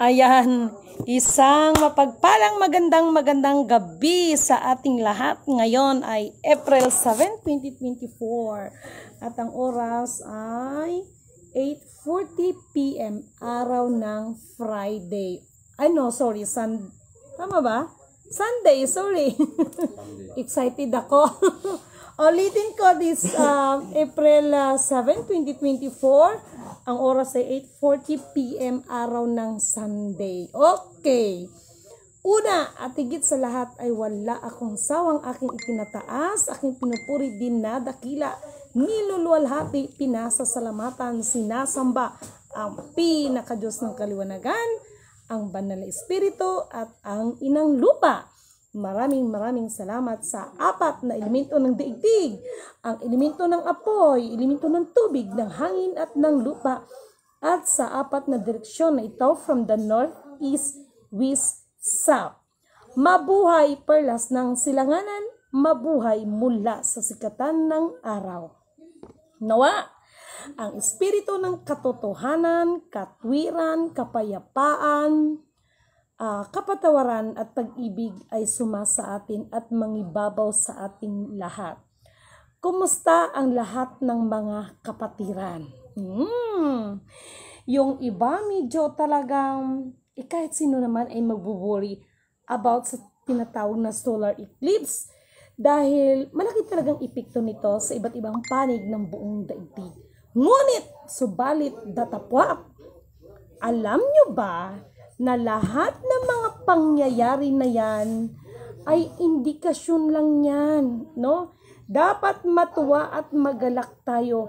Ayan, isang mapagpalang magandang gabi sa ating lahat. Ngayon ay April 7, 2024 at ang oras ay 8:40 p.m. araw ng Friday. Tama ba? Sunday, sorry. Excited ako. Ulitin ko this April 7, 2024. Ang oras ay 8:40 p.m. araw ng Sunday. Okay. Una at higit sa lahat ay wala akong sawang aking itinataas, aking pinupuri din na dakila, niluluwalhati, pinasasalamatan, sinasamba ang pinakadiyos ng kaliwanagan, ang banal na espiritu at ang inang lupa. Maraming salamat sa apat na elemento ng daigdig, ang elemento ng apoy, elemento ng tubig, ng hangin at ng lupa, at sa apat na direksyon na ito from the north, east, west, south. Mabuhay perlas ng silanganan, mabuhay mula sa sikatan ng araw. Nawa, ang espiritu ng katotohanan, katwiran, kapayapaan, kapatawaran at pag-ibig ay sumasa atin at mangibabaw sa ating lahat. Kumusta ang lahat ng mga kapatiran? Yung iba medyo talagang, kahit sino naman ay magbuburi about sa tinatawag na solar eclipse dahil malaki talagang epekto nito sa iba't ibang panig ng buong daigdig. Ngunit, subalit datapwat, alam nyo ba na lahat ng mga pangyayari na yan ay indikasyon lang yan, no? Dapat matuwa at magalak tayo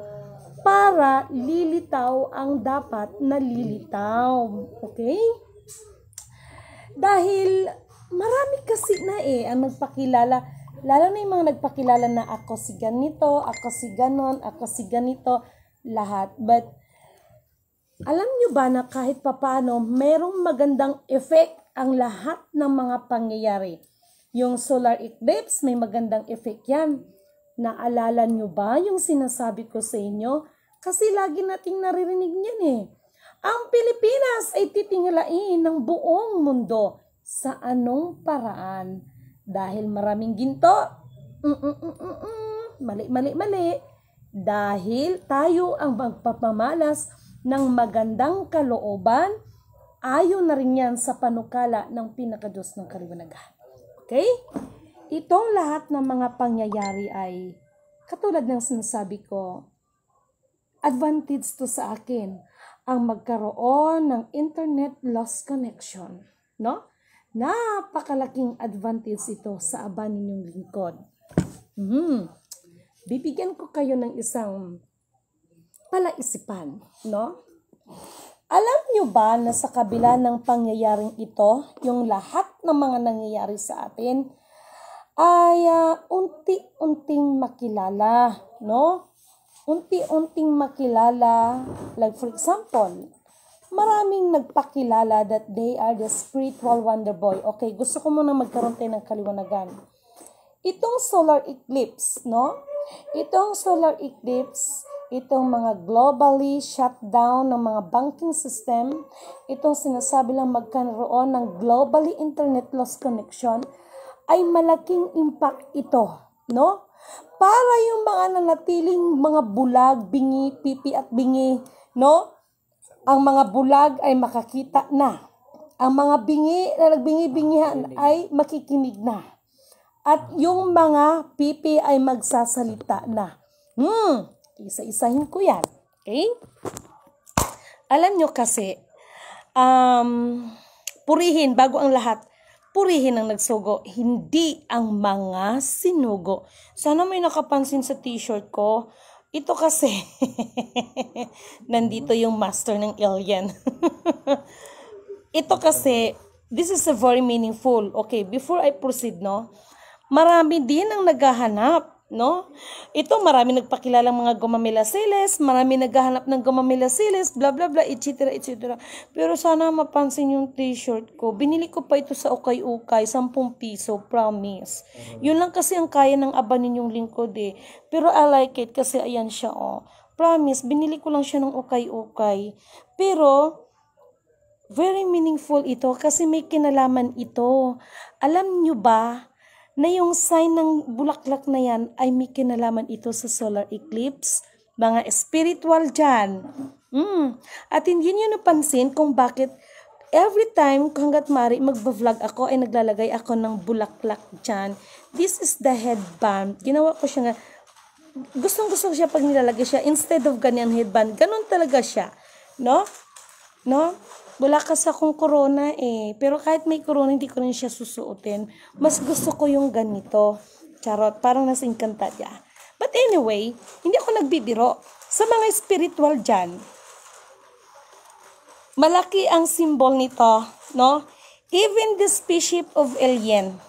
para lilitaw ang dapat na lilitaw. Okay? Dahil marami kasi na ang nagpakilala, lalo na yung mga nagpakilala na ako si ganito, ako si ganon, ako si ganito, lahat. But alam nyo ba na kahit papano, merong magandang effect ang lahat ng mga pangyayari. Yung solar eclipse, may magandang effect yan. Naalala nyo ba yung sinasabi ko sa inyo? Kasi lagi nating naririnig niyan Ang Pilipinas ay titingalain ng buong mundo. Sa anong paraan? Dahil maraming ginto? Mali. Dahil tayo ang magpapamalas ng magandang kalooban, ayon na rin yan sa panukala ng pinakadiyos ng kaliwanagan. Okay? Itong lahat ng mga pangyayari ay, katulad ng sinasabi ko, advantage to sa akin ang magkaroon ng internet lost connection. No? Napakalaking advantage ito sa aba ninyong lingkod. Bibigyan ko kayo ng isang palaisipan, no? Alam nyo ba na sa kabila ng pangyayaring ito, yung lahat ng mga nangyayari sa atin ay unti-unting makilala, no? Unti-unting makilala, like for example, maraming nagpakilala that they are the spiritual wonder boy. Okay, gusto ko muna magkaroon tayo ng kaliwanagan. Itong solar eclipse, no? Itong solar eclipse, itong mga globally shutdown ng mga banking system, itong sinasabi lang magkaroon ng globally internet loss connection, ay malaking impact ito, no? Para yung mga nanatiling mga bulag, bingi, pipi at bingi, no? Ang mga bulag ay makakita na. Ang mga bingi na nagbingi-bingihan ay makikinig na. At yung mga pipi ay magsasalita na. Isa-isahin ko yan. Okay? Alam nyo kasi, purihin, bago ang lahat, purihin ang nagsugo, hindi ang mga sinugo. Sana may nakapansin sa t-shirt ko. Ito kasi, nandito yung master ng alien. Ito kasi, this is a very meaningful. Okay, before I proceed, no? Marami din ang naghahanap, no? Ito, marami nagpakilalang mga gumamilasiles, marami naghahanap ng gumamilasiles, bla bla bla, etc. etc. Pero sana mapansin yung t-shirt ko. Binili ko pa ito sa ukay-ukay, 10 piso, promise. Yun lang kasi ang kaya ng aba ninyong lingkod Pero I like it kasi ayan siya Promise, binili ko lang siya ng ukay-ukay. Pero Very meaningful ito kasi may kinalaman ito. Alam nyo ba na yung sign ng bulaklak na yan ay may kinalaman ito sa solar eclipse? Mga spiritual dyan. At hindi nyo napansin kung bakit every time hanggat mari magba-vlog ako ay naglalagay ako ng bulaklak dyan. This is the headband. Ginawa ko siya nga. Gustong-gusto ko siya pag nilalagay siya. Instead of ganyan headband, ganun talaga siya. No? No? Wala kasi akong corona eh. Pero kahit may corona, hindi ko rin siya susuotin. Mas gusto ko yung ganito. Charot, parang nasa Encantadia. But anyway, hindi ako nagbibiro. Sa mga spiritual dyan, malaki ang symbol nito, no? Even the spaceship of alien.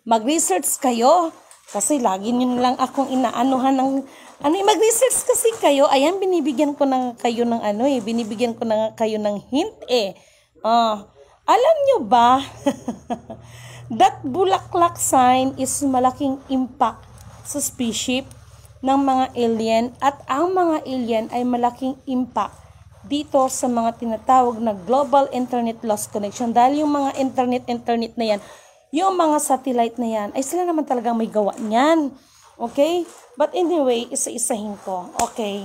Mag-research kayo. Kasi lagi nyo lang akong inaanuhan ng mag-research kasi kayo. Ayan, binibigyan ko na kayo ng binibigyan ko na kayo ng hint eh. Alam nyo ba that bulaklak sign is malaking impact sa spaceship ng mga alien at ang mga alien ay malaking impact dito sa mga tinatawag na global internet lost connection dahil yung mga internet na yan, yung mga satellite na yan, ay sila naman talagang may gawa niyan. Okay? But anyway, isa-isahin ko. Okay.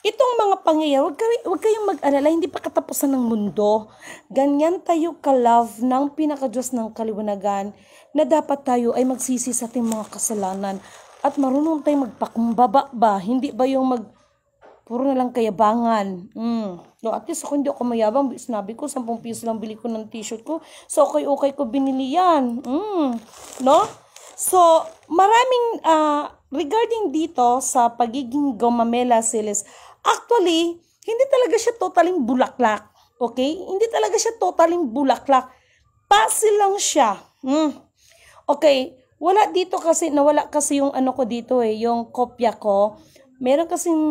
Itong mga pangyayari, huwag kayong mag-alala, hindi pa katapusan ng mundo. Ganyan tayo ka-love ng pinaka-Diyos ng kaliwanagan na dapat tayo ay magsisi sa ating mga kasalanan at marunong tayo magpakumbaba ba? Hindi ba yung puro na lang kayabangan? No, at least ako hindi ako mayabang. Sinabi ko, 10 piso lang bili ko ng t-shirt ko. So, okay ko binili yan. No? So, maraming, regarding dito sa pagiging Gomamela Celes, actually, hindi talaga siya totaling bulaklak. Okay? Hindi talaga siya totaling bulaklak. Pasil lang siya. Okay. Nawala kasi yung ko dito yung kopya ko. Meron kasing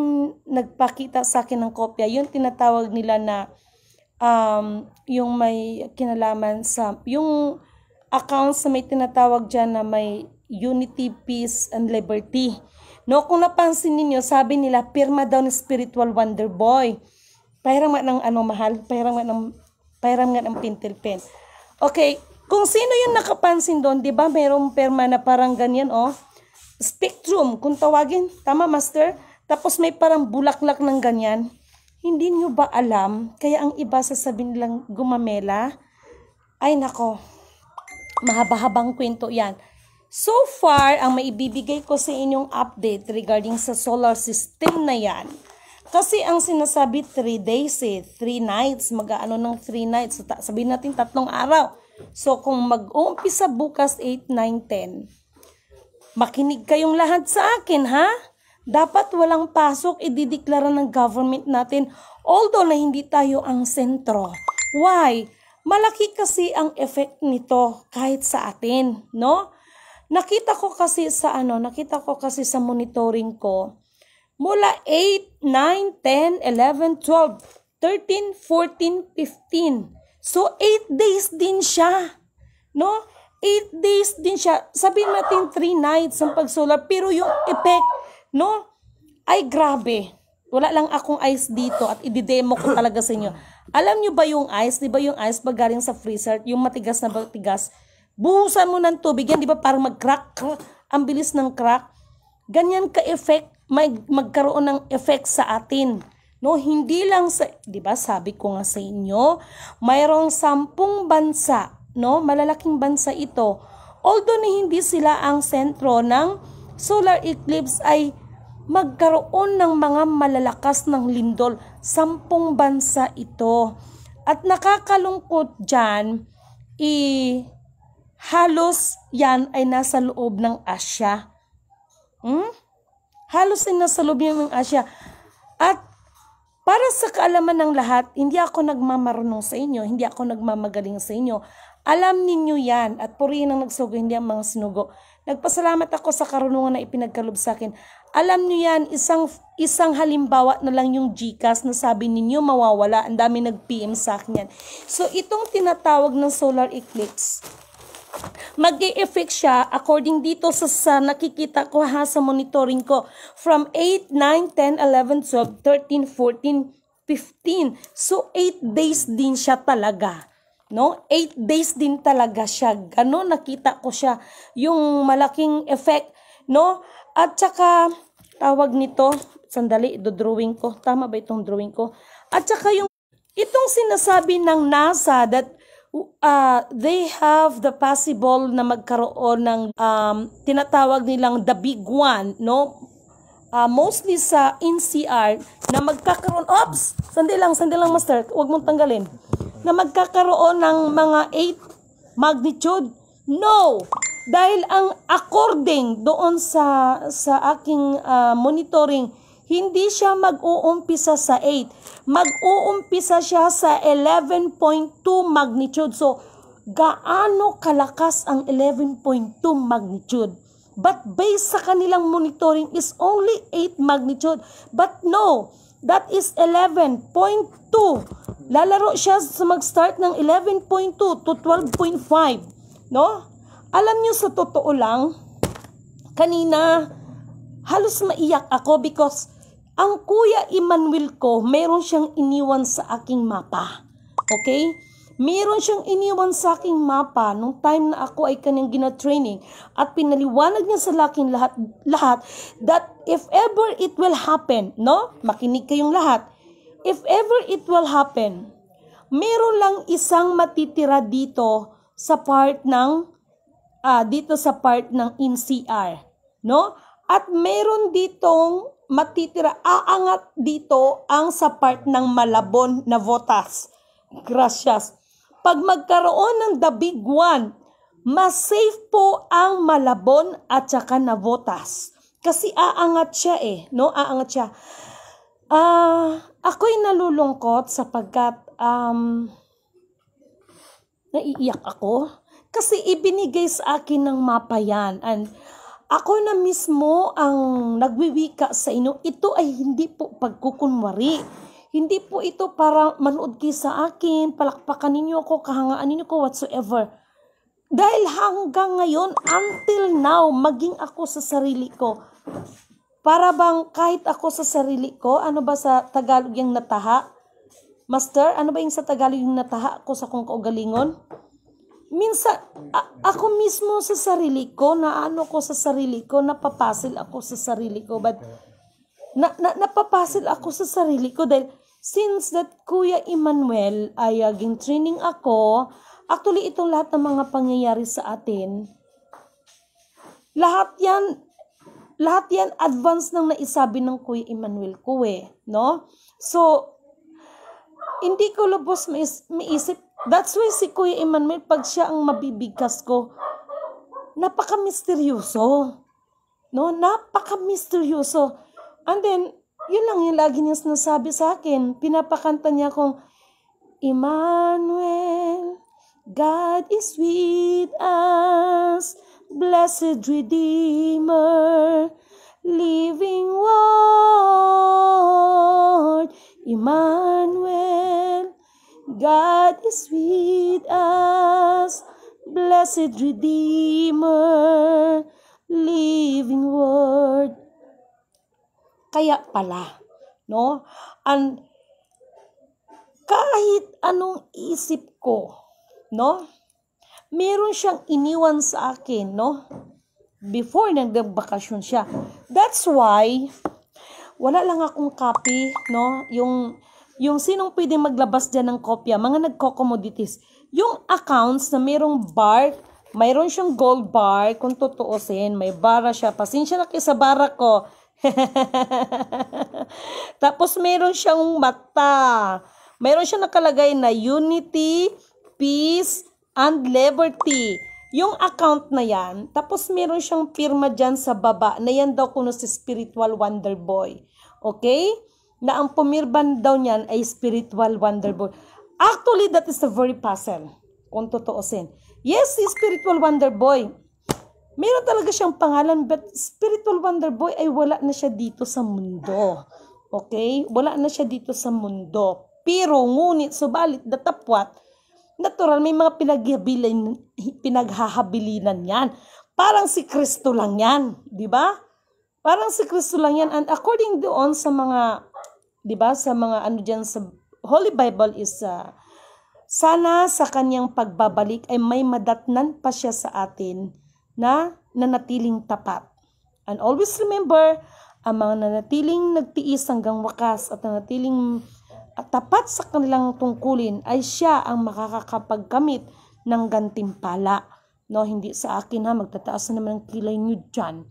nagpakita sa akin ng kopya. Yung tinatawag nila na, yung may kinalaman sa, yung accounts na may tinatawag dyan na may unity, peace, and liberty. No, kung napansin ninyo, sabi nila, pirma daw ni Spiritual Wonder Boy. Pahiram nga ng mahal, pahiram nga ng pintel pen. Okay, kung sino yung nakapansin doon, di ba, merong pirma na parang ganyan, spectrum, kung tawagin, tama, master? Tapos may parang bulaklak ng ganyan. Hindi nyo ba alam, kaya ang iba sasabihin nilang gumamela? Ay, nako, mahaba-habang kwento yan. So far, ang maibibigay ko sa inyong update regarding sa solar system na yan. Kasi ang sinasabi 3 days 3 nights, mag-aano ng 3 nights. Sabihin natin 3 araw. So kung mag-uumpisa bukas 8, 9, 10, makinig kayong lahat sa akin ha. Dapat walang pasok, idideklara ng government natin. Although na hindi tayo ang sentro. Why? Malaki kasi ang effect nito kahit sa atin, no? Nakita ko kasi sa monitoring ko, mula 8, 9, 10, 11, 12, 13, 14, 15. So 8 days din siya. No? 8 days din siya. Sabihin natin 3 nights ang pag-solar, pero yung effect, no? Ay grabe. Wala lang akong ice dito at i-demo ko talaga sa inyo. Alam nyo ba yung ice? Di ba yung ice pag galing sa freezer, yung matigas na matigas, buhusan mo ng tubig yan, di ba parang mag-crack? Ang bilis ng crack. Ganyan ka-effect, magkaroon ng effect sa atin. No, hindi lang sa, di ba sabi ko nga sa inyo, mayroong 10 bansa, no, malalaking bansa ito. Although na hindi sila ang sentro ng solar eclipse ay magkaroon ng mga malalakas ng lindol. 10 bansa ito. At nakakalungkot dyan, halos yan ay nasa loob ng Asya. Halos ay nasa loob ng Asya. At para sa kaalaman ng lahat, hindi ako nagmamarunong sa inyo, hindi ako nagmamagaling sa inyo. Alam ninyo yan at purihin ang nagsugo, hindi ang mga sinugo. Nagpasalamat ako sa karunungan na ipinagkalob sa akin. Alam nyo yan, isang halimbawa na lang yung GCash na sabi ninyo mawawala. Ang dami nag-PM sa akin yan. So itong tinatawag ng solar eclipse, mag-i-effect siya according dito sa nakikita ko ha, sa monitoring ko, from 8, 9, 10, 11, 12, 13, 14, 15. So 8 days din siya talaga. No? 8 days din talaga siya. Ganon nakita ko siya, yung malaking effect, no? At saka tawag nito, sandali, do-drawing ko. Tama ba itong drawing ko? At saka yung itong sinasabi ng NASA that they have the possible na magkaroon ng tinatawag nilang the big one, no? Mostly sa NCR na magkakaroon, sandali lang master, huwag mong tanggalin, na magkakaroon ng mga 8 magnitude. No! Dahil ang according doon sa aking monitoring, hindi siya mag-uumpisa sa 8. Mag-uumpisa siya sa 11.2 magnitude. So, gaano kalakas ang 11.2 magnitude? But based sa kanilang monitoring is only 8 magnitude. But no, that is 11.2. Lalaro siya sa mag-start ng 11.2 to 12.5. No? Alam nyo, sa totoo lang, kanina, halos maiyak ako because ang Kuya Emmanuel ko, meron siyang iniwan sa aking mapa. Okay? Meron siyang iniwan sa aking mapa nung time na ako ay kanyang gina-training at pinaliwanag niya sa akin lahat that if ever it will happen, no? Makinig kayong lahat. If ever it will happen, meron lang isang matitira dito sa part ng NCR, no? At meron ditong matitira, aangat dito ang sa part ng Malabon, Navotas. Gracias. Pag magkaroon ng the big one, mas safe po ang Malabon at saka Navotas. Kasi aangat siya no? Aangat siya. Ako'y nalulungkot sapagkat naiiyak ako. Kasi ibinigay sa akin ng mapa yan. And ako na mismo ang nagwiwika sa inyo. Ito ay hindi po pagkukunwari. Hindi po ito para manood kayo sa akin, palakpakan ninyo ako, kahangaan ninyo ko, whatsoever. Dahil hanggang ngayon, until now, maging ako sa sarili ko. Para bang kahit ako sa sarili ko, ano ba sa Tagalog yung nataha? Master, ano ba yung sa Tagalog yung nataha ko sa kong kaugalingon? Minsan, ako mismo sa sarili ko, napapasil ako sa sarili ko, but napapasil ako sa sarili ko dahil since that Kuya Emmanuel ay training ako, actually itong lahat ng mga pangyayari sa atin, lahat yan advance nang naisabi ng Kuya Emmanuel ko no? So, hindi ko lubos maisip. That's why si Kuya Emmanuel, pag siya ang mabibigkas ko, napaka-misteryoso. No? Napaka-misteryoso. And then, yun lang yung lagi niya sinasabi sa akin. Pinapakanta niya kong, Emmanuel, God is with us, blessed Redeemer, living Word, Emmanuel, God is with us, blessed Redeemer, living Word. Kaya pala, no? And kahit anong isip ko, no? Meron siyang iniwan sa akin, no? Before nagbakasyon siya. That's why wala lang akong copy, no? Yung sinong pwedeng maglabas dyan ng kopya, mga nagko-commodities. Yung accounts na mayroong bar, mayroon siyang gold bar, kung tutuusin, may bara siya. Pasensya na kayo sa bara ko. Tapos mayroon siyang mata. Mayroon siyang nakalagay na Unity, Peace, and Liberty. Yung account na yan, tapos mayroon siyang pirma dyan sa baba, na yan daw kuno si Spiritual Wonder Boy. Okay? Na ang pumirban daw niyan ay Spiritual Wonder Boy. Actually, that is a very puzzle, kung tutuusin. Yes, si Spiritual Wonder Boy. Meron talaga siyang pangalan, but Spiritual Wonder Boy ay wala na siya dito sa mundo. Okay? Wala na siya dito sa mundo. Pero, ngunit, subalit, datapwat, Natural, may mga pinaghahabilinan yan. Parang si Kristo lang yan, di ba? Parang si Kristo lang yan. And according doon sa mga, di ba, sa mga ano dyan sa Holy Bible is, sana sa kanyang pagbabalik ay may madatnan pa siya sa atin na nanatiling tapat. And always remember, ang mga nanatiling nagtiis hanggang wakas at nanatiling tapat sa kanilang tungkulin ay siya ang makakapagkamit ng gantimpala. No, hindi sa akin ha, magtataas na naman ang kilay nyo dyan.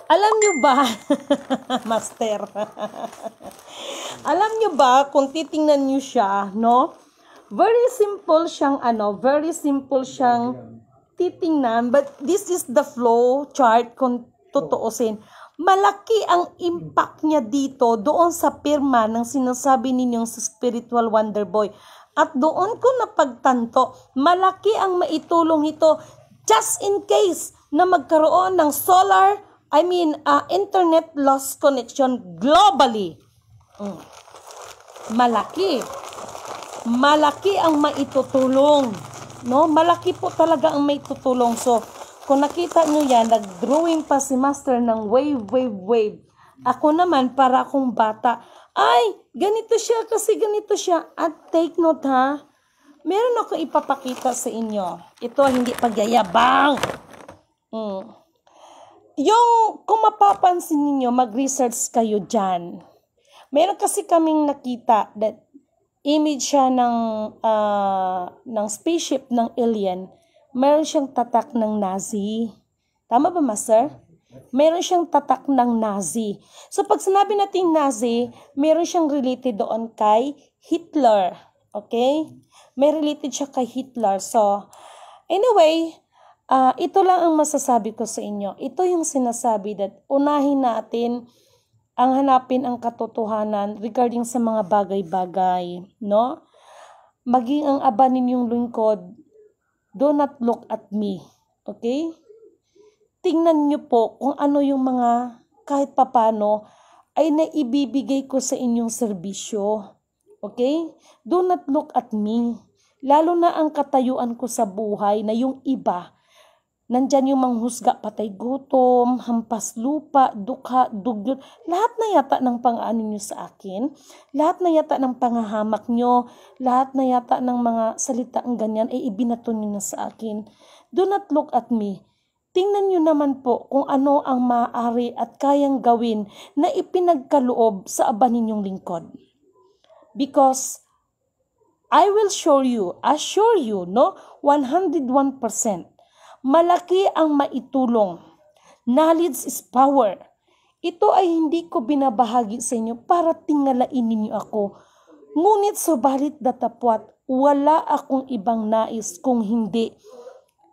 Alam nyo ba, Master, alam nyo ba kung titingnan nyo siya, no? Very simple siyang titingnan, but this is the flow chart kung tutuusin. Malaki ang impact niya dito doon sa pirma ng sinasabi ninyong sa Spiritual Wonder Boy. At doon ko napagtanto, malaki ang maitulong nito just in case na magkaroon ng internet loss connection globally. Malaki ang maitutulong. No? Malaki po talaga ang maitutulong. So, kung nakita nyo yan, nag-drawing pa si Master ng wave. Ako naman, para akong bata, ay, ganito siya kasi ganito siya. At take note ha, meron ako ipapakita sa inyo. Ito hindi pagyayabang. Yung, kung mapapansin ninyo, mag-research kayo dyan. Meron kasi kaming nakita that image siya ng spaceship ng alien. Meron siyang tatak ng Nazi. Tama ba, Master? Meron siyang tatak ng Nazi. So, pag sinabi natin Nazi, meron siyang related doon kay Hitler. Okay? May related siya kay Hitler. So, anyway, ito lang ang masasabi ko sa inyo. Ito yung sinasabi that unahin natin ang hanapin ang katotohanan regarding sa mga bagay-bagay. No? Maging ang aba ninyong lingkod, do not look at me. Okay? Tingnan nyo po kung ano yung mga kahit papano ay naibibigay ko sa inyong serbisyo. Okay? Do not look at me. Lalo na ang katayuan ko sa buhay na yung iba. Nandyan yung manghusga, patay gutom, hampas lupa, dukha, dugyot. Lahat na yata ng pang-ano nyo sa akin. Lahat na yata ng pangahamak nyo. Lahat na yata ng mga salitaang ganyan ay ibinato nyo na sa akin. Do not look at me. Tingnan nyo naman po kung ano ang maaari at kayang gawin na ipinagkaloob sa aba ninyong lingkod. Because I will assure you, no, 101%, malaki ang maitulong. Knowledge is power. Ito ay hindi ko binabahagi sa inyo para tingalain ninyo ako. Ngunit subalit datapwat, wala akong ibang nais kung hindi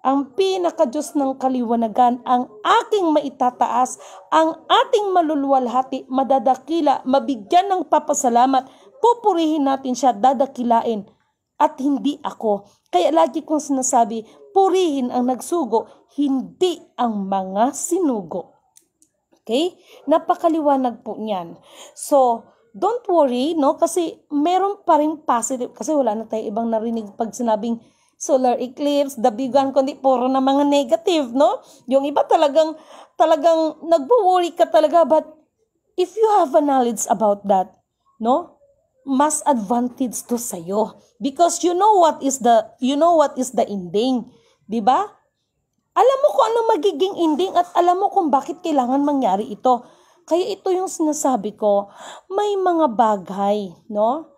ang pinaka-Diyos ng kaliwanagan, ang aking maitataas, ang ating maluluwalhati, madadakila, mabigyan ng papasalamat, pupurihin natin siya, dadakilain, at hindi ako. Kaya lagi kong sinasabi, purihin ang nagsugo, hindi ang mga sinugo. Okay? Napakaliwanag po niyan. So, don't worry, no? Kasi meron pa rin positive, kasi wala na tayo ibang narinig pag sinabing solar eclipse, the big one, kundi puro na mga negative, no? Yung iba talagang nagwo-worry ka talaga, but if you have a knowledge about that, no? Mas advantage to sa'yo. Because you know what is the ending, di ba? Alam mo kung ano magiging ending at alam mo kung bakit kailangan mangyari ito. Kaya ito yung sinasabi ko, may mga bagay, no?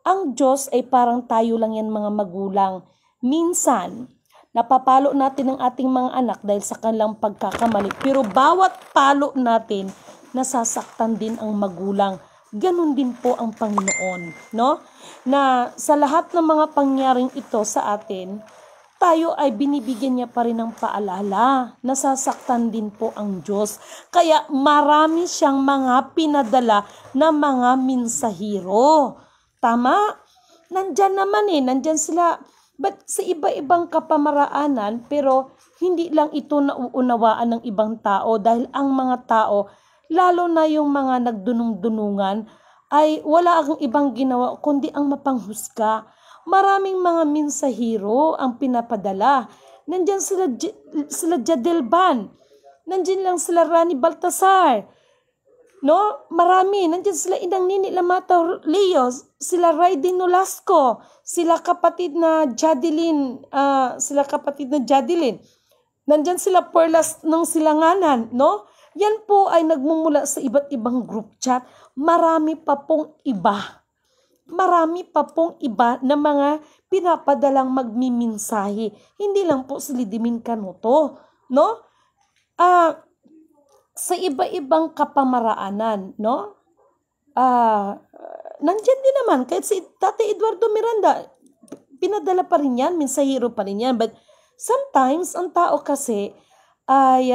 Ang Diyos ay parang tayo lang yan mga magulang. Minsan, napapalo natin ang ating mga anak dahil sa kanilang pagkakamali. Pero bawat palo natin, nasasaktan din ang magulang. Ganon din po ang Panginoon, no? Na sa lahat ng mga pangyaring ito sa atin, tayo ay binibigyan niya pa rin ng paalala. Nasasaktan din po ang Diyos. Kaya marami siyang mga pinadala na mga minsahiro. Tama? Nandyan sila. But sa iba-ibang kapamaraanan, pero hindi lang ito nauunawaan ng ibang tao dahil ang mga tao, lalo na yung mga nagdunong-dunungan, ay wala akong ibang ginawa kundi ang mapanghusga. Maraming mga mensahero ang pinapadala. Nandyan sila Jadelban. Nandyan lang sila Rani Baltasar. No? Marami. Nandyan sila Inang Nini Lamata Leo. Sila Raiden Nolasco. Sila kapatid na Jadeline. Nandyan sila Perlas ng Silanganan. No? Yan po ay nagmumula sa iba't ibang group chat. Marami pa pong iba na mga pinapadalang magmiminsahe. Hindi lang po si Lidimin Canuto, no? Sa iba-ibang kapamaraanan, no? Nandiyan din naman, kahit si Tate Eduardo Miranda, pinadala pa rin yan, mensahero pa rin yan. But sometimes, ang tao kasi ay,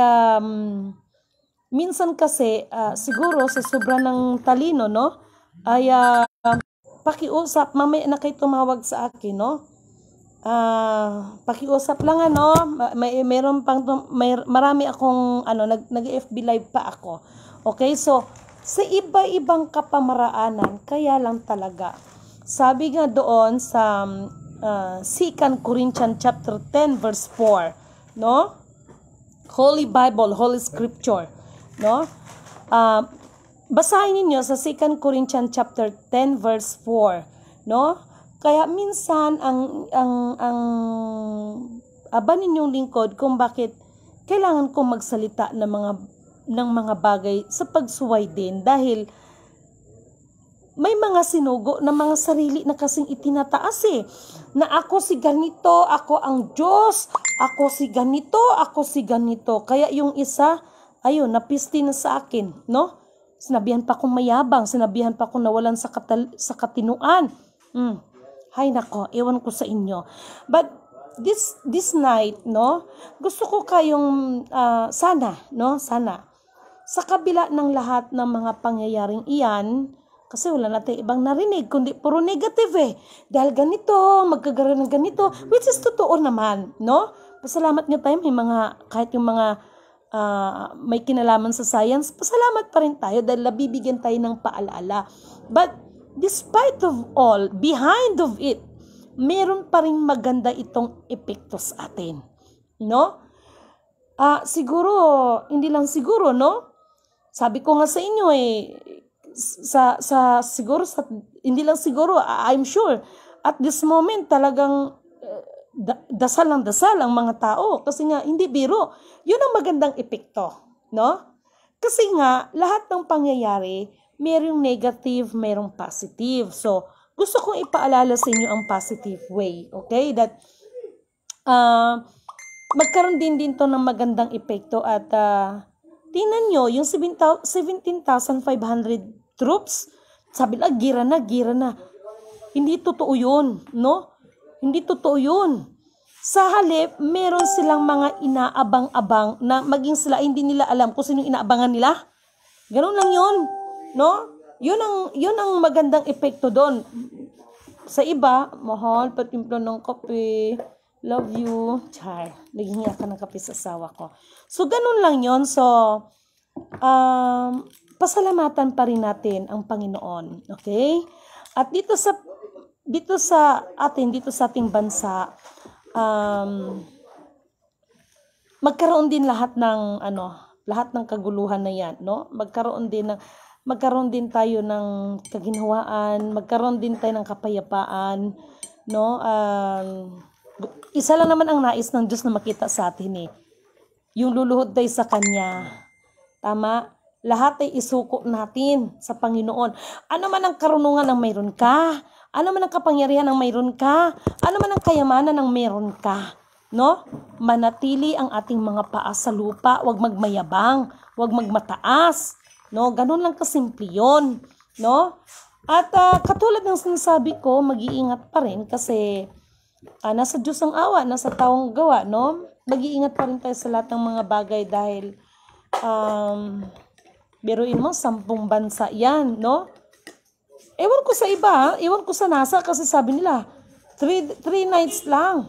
minsan kasi, siguro sa sobra ng talino, no? Ay, pakiusap, mamaya na kayo tumawag sa akin, no? Pakiusap lang, ano? Marami akong, nag-FB live pa ako. Okay, so, sa iba-ibang kapamaraanan, kaya lang talaga. Sabi nga doon sa 2 Corinthians chapter 10 verse 4, no? Holy Bible, Holy Scripture, no? Basahin niyo sa 2 Corinthians chapter 10 verse 4, no? Kaya minsan ang abanin yung lingkod kung bakit kailangan kong magsalita ng mga bagay sa pagsuway din, dahil may mga sinugo na mga sarili na kasing itinataas na ako si ganito, ako ang Diyos, ako si ganito, ako si ganito. Kaya yung isa, ayun, napisti na sa akin, no? Sinabihan pa akong mayabang, sinabihan pa akong nawalan sa katinuan. Hay nako, ewan ko sa inyo. But this night, no, gusto ko kayong sana sa kabila ng lahat ng mga pangyayaring iyan, kasi wala natin ibang narinig kundi puro negative dahil ganito, magkagaroon ng ganito, which is totoo naman, no? Pasalamat nga tayo, may mga, kahit yung mga may kinalaman sa science, pasalamat pa rin tayo dahil nabibigyan tayo ng paalala. But despite of all, behind of it, meron pa rin maganda itong epekto sa atin, no? Siguro, hindi lang siguro, no? Sabi ko nga sa inyo hindi lang siguro, I'm sure, at this moment talagang dasal ang mga tao, kasi nga hindi biro. Yun ang magandang epekto, no? Kasi nga lahat ng pangyayari mayroong negative, mayroong positive. So gusto kong ipaalala sa inyo ang positive way, okay? That magkaroon din to ng magandang epekto. At tingnan nyo yung 17,500 troops, sabi lang gira na. Hindi totoo yun, no? Hindi totoo yun. Sa halip, meron silang mga inaabang-abang na maging sila hindi nila alam kung sino inaabangan nila. Ganun lang yun, no? Yun ang magandang epekto doon. Sa iba, mahal, patimpla ng kape, love you, char, naghingi ka ng kape sa asawa ko. So, ganun lang yun. So, pasalamatan pa rin natin ang Panginoon, okay? At dito sa ating bansa, magkaroon din lahat ng kaguluhan na yan, no? Magkaroon din tayo ng kaginhawaan, magkaroon din tayo ng kapayapaan, no? Isa lang naman ang nais ng Diyos na makita sa atin yung luluhod tayo sa Kanya. Tama? Lahat ay isuko natin sa Panginoon. Ano man ang karunungan ang mayroon ka, ano man ang kapangyarihan ang mayroon ka, ano man ang kayamanan ang mayroon ka, no? Manatili ang ating mga paa sa lupa, wag magmayabang, wag magmataas, no? Ganun lang kasimple yun, no? At katulad ng sinasabi ko, mag-iingat pa rin kasi nasa Diyos ang awa, nasa taong gawa, no? Mag-iingat pa rin tayo sa lahat ng mga bagay dahil biruin mo, 10 bansa yan, no? Ewan ko sa iba, ewan ko sa NASA kasi sabi nila 3 nights lang,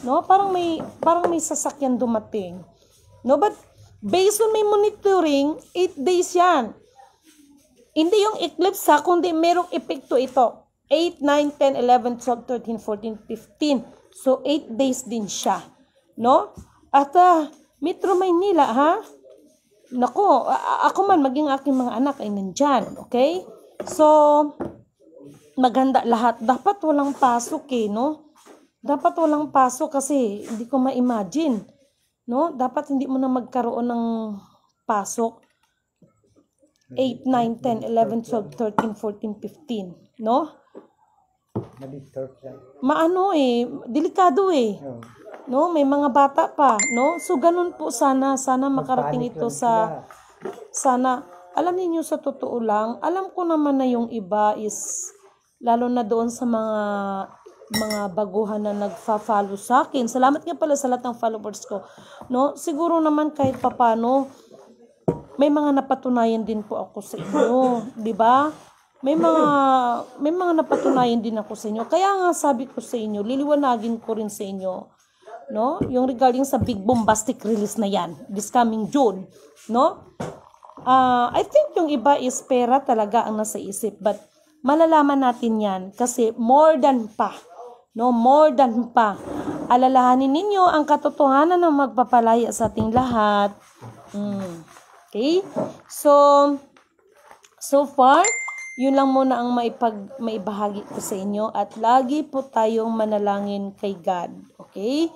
no? Parang may sasakyan dumating, no? But based on my monitoring, 8 days yan. Hindi yung eclipse kundi merong epekto ito. 8, 9, 10, 11, 12, 13, 14, 15. So, 8 days din siya. No? At Metro Maynila, ha? Nako, ako man, maging aking mga anak ay nandyan. Okay? So, maganda lahat. Dapat walang pasok no? Dapat walang pasok kasi hindi ko ma-imagine. No? Dapat hindi mo na magkaroon ng pasok. 8, 9, 10, 11, 12, 13, 14, 15. No? Maano delikado No, may mga bata pa, no? So ganun po sana makarating ito sana. Alam niyo sa totoo lang, alam ko naman na yung iba is lalo na doon sa mga baguhan na nagfa-follow sa akin. Salamat nga pala sa lahat ng followers ko, no? Siguro naman kahit papano may mga napatunayan din po ako sa inyo, 'di ba? May mga napatunayan din ako sa inyo. Kaya nga sabi ko sa inyo, liliwanagin ko rin sa inyo, no? Yung regarding sa big bombastic release na yan, this coming June, no? I think yung iba is pera talaga ang nasa isip, but malalaman natin yan kasi more than pa. Alalahanin ninyo ang katotohanan ng magpapalaya sa ating lahat. Okay? So far, yun lang muna ang maibahagi ko sa inyo at lagi po tayong manalangin kay God. Okay?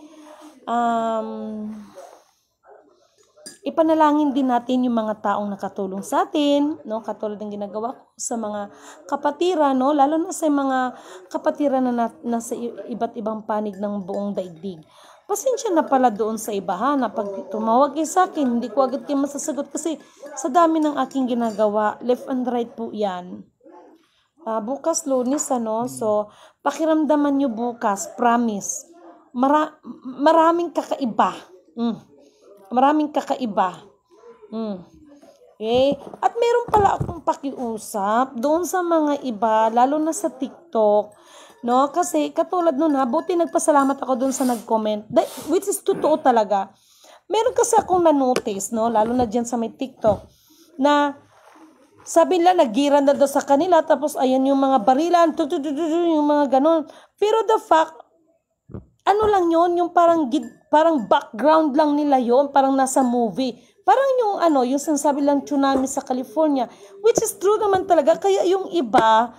Ipanalangin din natin yung mga taong nakatulong sa atin, no? Katulad ng ginagawa ko sa mga kapatiran, no? Lalo na sa mga kapatiran na nasa iba't ibang panig ng buong daigdig. Pasensya na pala doon sa iba, ha, na pag tumawag kayo sa akin, hindi ko agad kayo masasagot kasi sa dami ng aking ginagawa, left and right po yan. Bukas Lunes, so pakiramdaman nyo bukas, promise, maraming kakaiba. Maraming kakaiba. Okay? At meron pala akong pakiusap doon sa mga iba, lalo na sa TikTok, no? Kasi katulad nun, buti nagpasalamat ako doon sa nag-comment, which is totoo talaga. Meron kasi akong na-notice, no? Lalo na dyan sa may TikTok, na sabi nila, nagiran na daw sa kanila, tapos ayan yung mga barilan, yung mga ganon. Pero the fact, ano lang yon, yung parang background lang nila yon, parang nasa movie. Parang yung sinasabi lang tsunami sa California, which is true naman talaga. Kaya yung iba,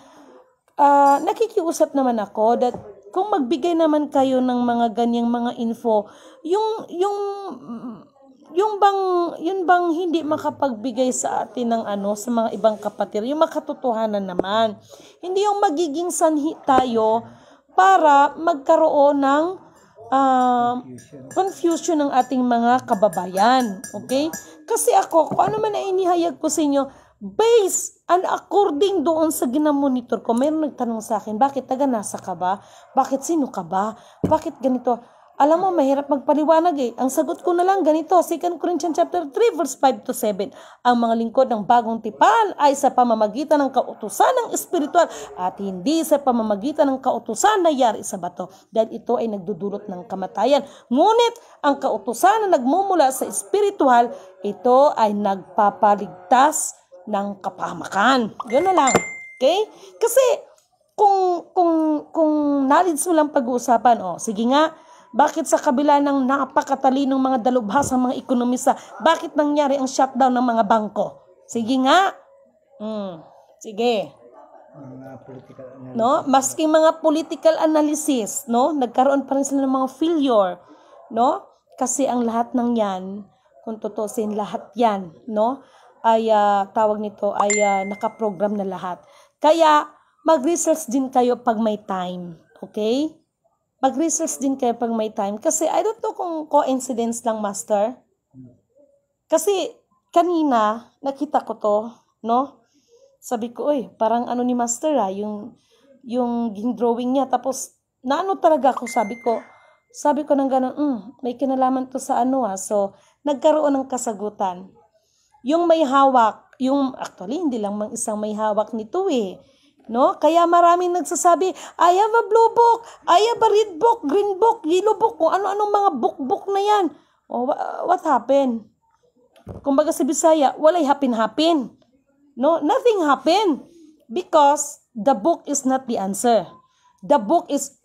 nakikiusap naman ako that kung magbigay naman kayo ng mga ganyang mga info, yun bang hindi makapagbigay sa atin ng sa mga ibang kapatid, yung makatotohanan naman. Hindi yung magiging sanhi tayo para magkaroon ng confusion ng ating mga kababayan. Okay? Kasi ako, kung ano man na inihayag ko sa inyo, based and according doon sa ginamonitor ko, mayroon nagtanong sa akin, bakit taga nasa ka ba? Bakit sino ka ba? Bakit ganito? Alam mo, mahirap magpaliwanag Ang sagot ko na lang ganito, 2 Corinthians chapter 3 verse 5 to 7. Ang mga lingkod ng bagong tipan ay sa pamamagitan ng kautusan ng espiritual at hindi sa pamamagitan ng kautusan na yari sa bato, dahil ito ay nagdudulot ng kamatayan. Ngunit ang kautusan na nagmumula sa espiritual, ito ay nagpapaligtas ng kapahamakan. Yun na lang. Okay? Kasi kung knowledge mo lang pag-uusapan, sige nga, bakit sa kabila ng napakatalinong mga dalubhasang mga ekonomista, bakit nangyari ang shutdown ng mga bangko? Sige nga. Sige. No, maski mga political analysis, no, nagkaroon pa rin sila ng mga failure, no? Kasi ang lahat ng 'yan, kung tutusin lahat 'yan, no, ay tawag nito ay nakaprogram na lahat. Kaya mag-research din kayo pag may time, okay? Mag-research din kayo pag may time. Kasi I don't know kung coincidence lang, Master. Kasi kanina, nakita ko to, no? Sabi ko, parang ni Master yung drawing niya. Tapos, naano talaga ako, sabi ko ng gano'n, may kinalaman to sa So, nagkaroon ng kasagutan. Yung may hawak, actually, hindi lang isang may hawak nito No? Kaya maraming nagsasabi, I have a blue book, I have a red book, green book, yellow book, kung ano-anong mga book na yan. What happened? Kumbaga sa Bisaya, walay happen. No? Nothing happened. Because the book is not the answer. The book is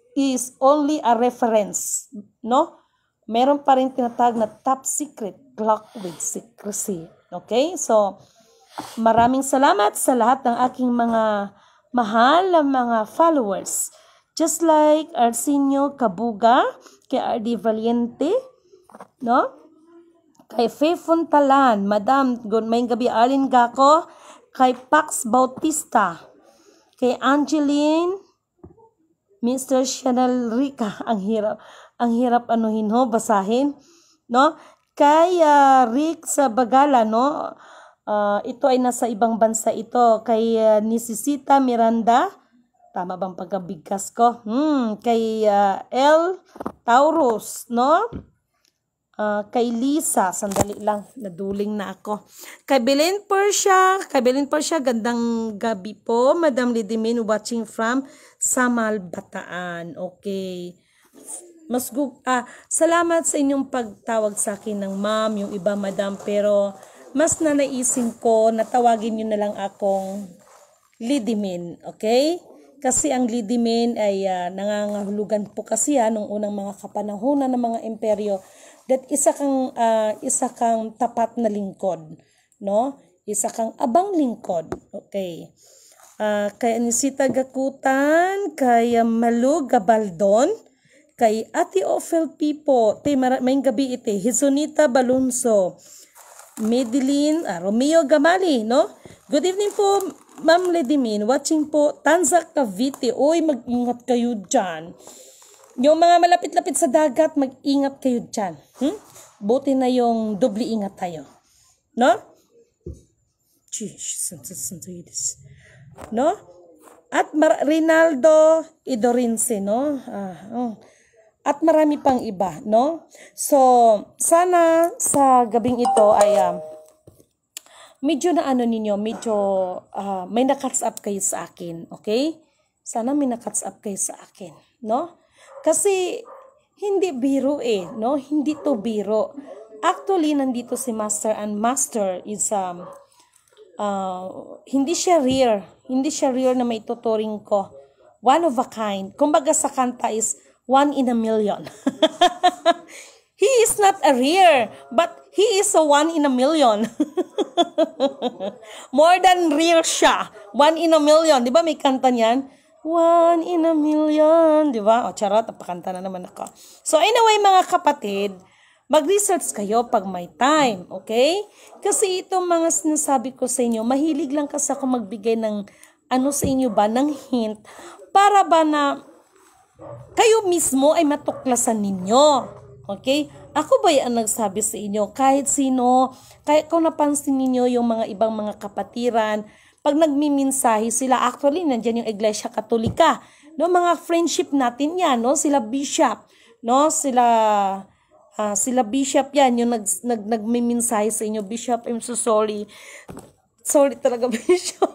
only a reference, no? Meron pa rin tinatawag na top secret, clock with secrecy. Okay? So, maraming salamat sa lahat ng aking mga mahal na mga followers. Just like Arsenio Kabuga, kay RD Valiente, no? Kay Faye Fontalan, Madam, good may gabi, Arlene Gaco, kay Pax Bautista, kay Angeline, Mr. Chanel Rica, ang hirap anuhin ho, basahin, no? Kay Rick sa Bagala, no? Ito ay nasa ibang bansa ito. Kay Nisisita Miranda, tama bang pagkabigkas ko? Kay L. Taurus, no? Kay Lisa, sandali lang, naduling na ako. Kay Belen Persia, gandang gabi po. Madam Lidimin, watching from Samal, Bataan. Okay. Salamat sa inyong pagtawag sa akin ng ma'am, yung iba madam, pero mas nanaisin ko na tawagin nyo na lang akong Lidimin, okay? Kasi ang Lidimin ay nangangahulugan po kasi nung unang mga kapanahunan ng mga imperyo that isa kang tapat na lingkod, no? Isa kang abang lingkod, okay? Kay Anisita Gakutan, kay Malu Gabaldon, kay Ate Ophel Pipo, may gabi ite, Hisonita Balunso, Medellin, Romeo Gamali, no? Good evening po, Ma'am Ledimin, watching po, Tanza Cavite. Uy, mag-ingat kayo dyan. Yung mga malapit-lapit sa dagat, mag-ingat kayo dyan. Buti na yung doble ingat tayo. No? No? At Rinaldo Idorinse, no? At marami pang iba, no? So, sana sa gabing ito ay medyo may na-catch up kayo sa akin, okay? Sana may na-catch up kayo sa akin, no? Kasi hindi biro no? Hindi to biro. Actually, nandito si Master, and Master is hindi siya rare. Hindi siya rare na may tuturing ko. One of a kind. Kumbaga sa kanta is 1 in a million. He is not a rare, but he is a 1 in a million. More than rare siya. 1 in a million. Di ba may kanta niyan? 1 in a million. Di ba? O charot, napakanta na naman ako. So anyway mga kapatid, mag-research kayo pag may time. Okay? Kasi itong mga sinasabi ko sa inyo, mahilig lang kasi ako magbigay ng sa inyo ba, ng hint, para ba na kayo mismo ay matuklasan ninyo. Okay? Ako ba ang nagsabi sa inyo? Kahit sino, kahit kung napansin ninyo yung mga ibang mga kapatiran, pag nagmiminsahe sila, actually, nandiyan yung Iglesia Katolika. No? Mga friendship natin yan, no? Sila bishop. No? Sila bishop yan, yung nagmiminsahe sa inyo. Bishop, I'm so sorry. Sorry talaga, Bishop.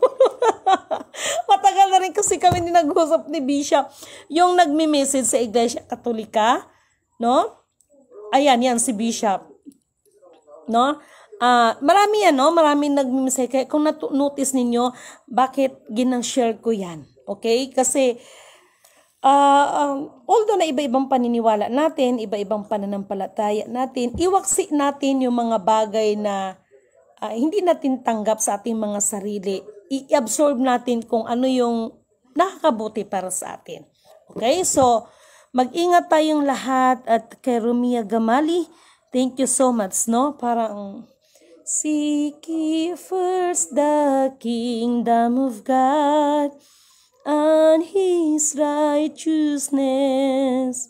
Matagal na rin kasi kami nag-usap ni Bishop. Yung nagmi-message sa Iglesia Katolika, no? Ayan, yan si Bishop. No? Marami yan, no? Marami nagmi-message. Kaya kung notice ninyo, bakit ginang-share ko yan? Okay? Kasi, although na iba-ibang paniniwala natin, iba-ibang pananampalataya natin, iwaksi natin yung mga bagay na hindi natin tanggap sa ating mga sarili. I-absorb natin kung ano yung nakakabuti para sa atin. Okay? So, mag-ingat tayong lahat. At kay Romia Gamali, thank you so much, no? Parang, seek ye first the kingdom of God and His righteousness,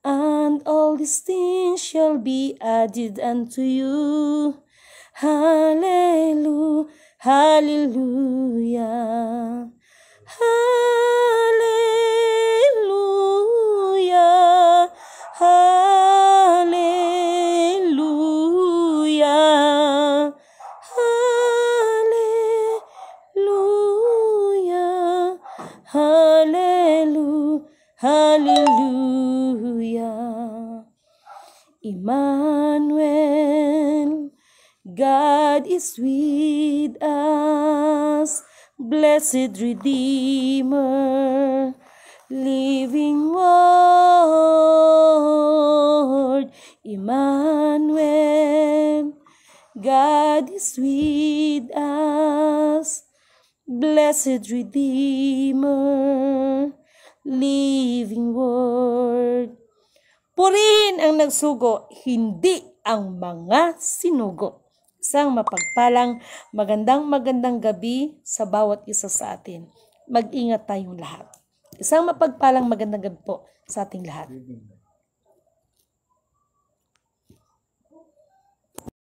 and all these things shall be added unto you. Hallelujah, hallelujah, hallelujah, hallelujah, hallelujah, hallelujah, hallelujah. Emmanuel, God is with us. Blessed Redeemer, living Word, Emmanuel, God is with us. Blessed Redeemer, living Word. Purihin ang nagsugo, hindi ang mga sinugo. Isang mapagpalang magandang gabi sa bawat isa sa atin. Mag-ingat tayong lahat. Isang mapagpalang magandang gabi po sa ating lahat.